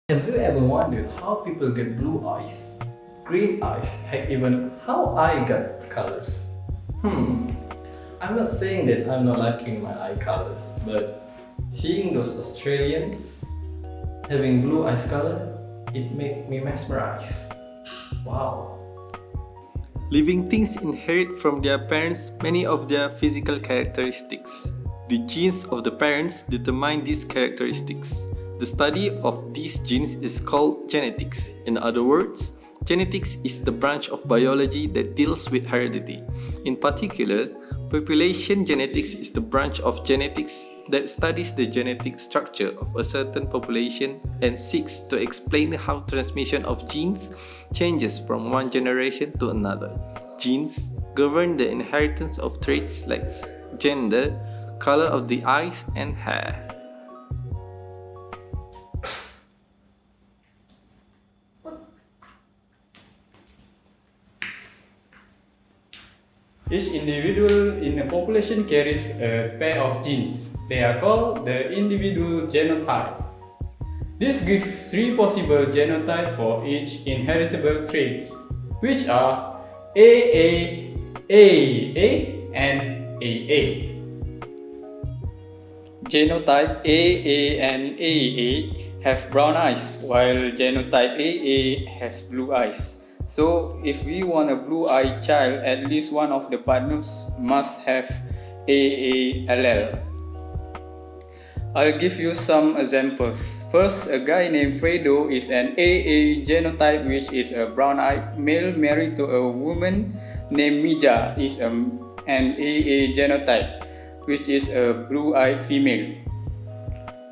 Have you ever wondered how people get blue eyes, green eyes, heck even how I got colors? I'm not saying that I'm not liking my eye colors, but seeing those Australians having blue eyes color, it made me mesmerized. Wow. Living things inherit from their parents many of their physical characteristics. The genes of the parents determine these characteristics. The study of these genes is called genetics. In other words, genetics is the branch of biology that deals with heredity. In particular, population genetics is the branch of genetics that studies the genetic structure of a certain population and seeks to explain how transmission of genes changes from one generation to another. Genes govern the inheritance of traits like gender, color of the eyes, and hair. Each individual in a population carries a pair of genes. They are called the individual genotype. This gives three possible genotypes for each inheritable traits, which are AA, AAA, and AA. Genotype AA and AAA have brown eyes, while genotype AA has blue eyes. So, if we want a blue-eyed child, at least one of the partners must have AA allele. I'll give you some examples. First, a guy named Fredo is an AA genotype, which is a brown-eyed male married to a woman named Mija is an AA genotype, which is a blue-eyed female.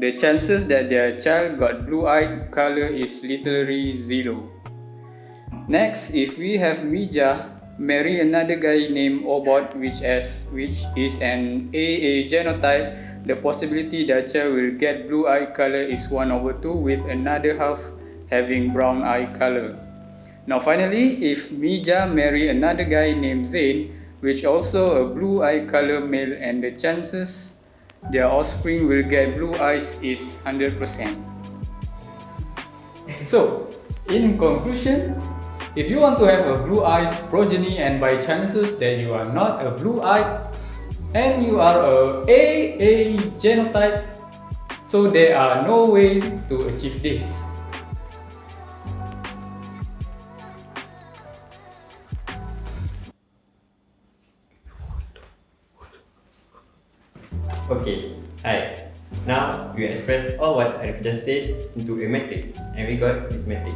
The chances that their child got blue-eyed color is literally zero. Next, if we have Mija marry another guy named Obot, which is an AA genotype, the possibility that child will get blue eye color is 1/2 with another half having brown eye color. Now finally, if Mija marry another guy named Zain, which also a blue eye color male, and the chances their offspring will get blue eyes is 100%. So, in conclusion, if you want to have a blue eyes progeny and by chances that you are not a blue eyed and you are a AA genotype, so there are no way to achieve this. Okay, hi. Now we express all what Arif just said into a matrix, and we got this matrix.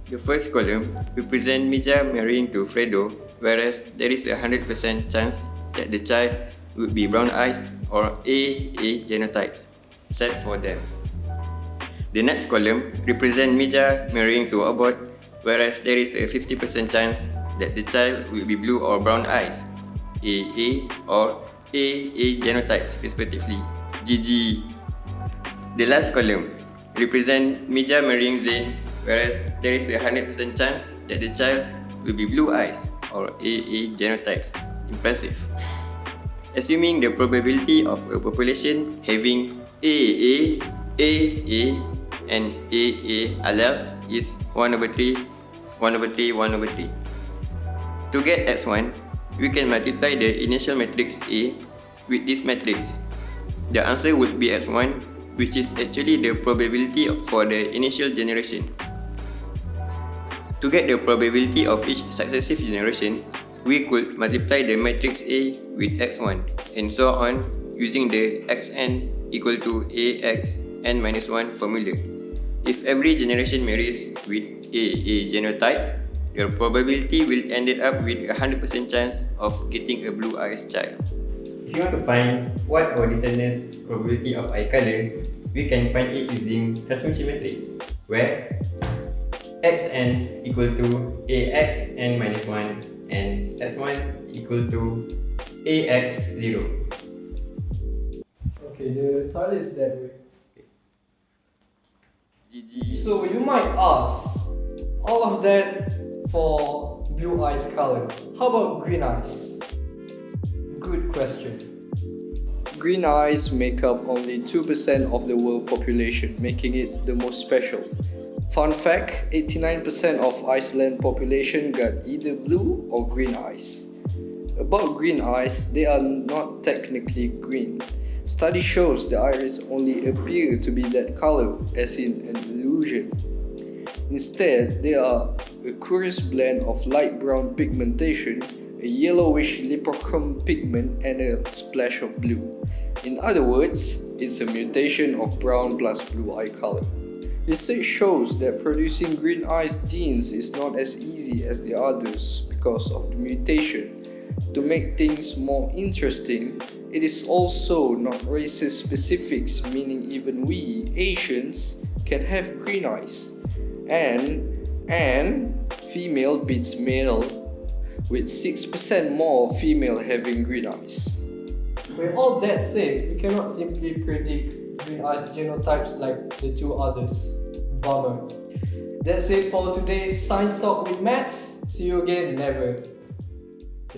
The first column represents Mija marrying to Fredo, whereas there is a 100% chance that the child would be brown eyes or AA genotypes, set for them. The next column represents Mija marrying to Obot, whereas there is a 50% chance that the child will be blue or brown eyes, AA or AA genotypes respectively. GG. The last column represents Mija marrying Zain, whereas there is a 100% chance that the child will be blue eyes or AA genotypes. Impressive. Assuming the probability of a population having AA, AA, and AA alleles is 1/3, 1/3, 1/3. To get x1, we can multiply the initial matrix A with this matrix. The answer would be x1, which is actually the probability for the initial generation. To get the probability of each successive generation, we could multiply the matrix A with x1 and so on using the xn equal to ax n minus 1 formula. If every generation marries with AA genotype, the probability will end up with a 100% chance of getting a blue eyes child. If you want to find what our descendants' probability of eye color, we can find it using transformation matrix, where xn equal to ax n minus 1 and x1 equal to ax 0. Okay, the toilet is that way. GG. So you might ask, all of that for blue eyes color. How about green eyes? Good question. Green eyes make up only 2% of the world population, making it the most special. Fun fact, 89% of Iceland population got either blue or green eyes. About green eyes, they are not technically green. Study shows the iris only appear to be that color, as in an illusion. Instead, they are a curious blend of light brown pigmentation, a yellowish lipochrome pigment, and a splash of blue. In other words, it's a mutation of brown plus blue eye color. Research shows that producing green eyes genes is not as easy as the others because of the mutation. To make things more interesting, it is also not race specific, meaning even we, Asians, can have green eyes. And female beats male, with 6% more female having green eyes. With all that said, we cannot simply predict green eyes genotypes like the two others. Bummer. That's it for today's Science Talk with Maths. See you again, never.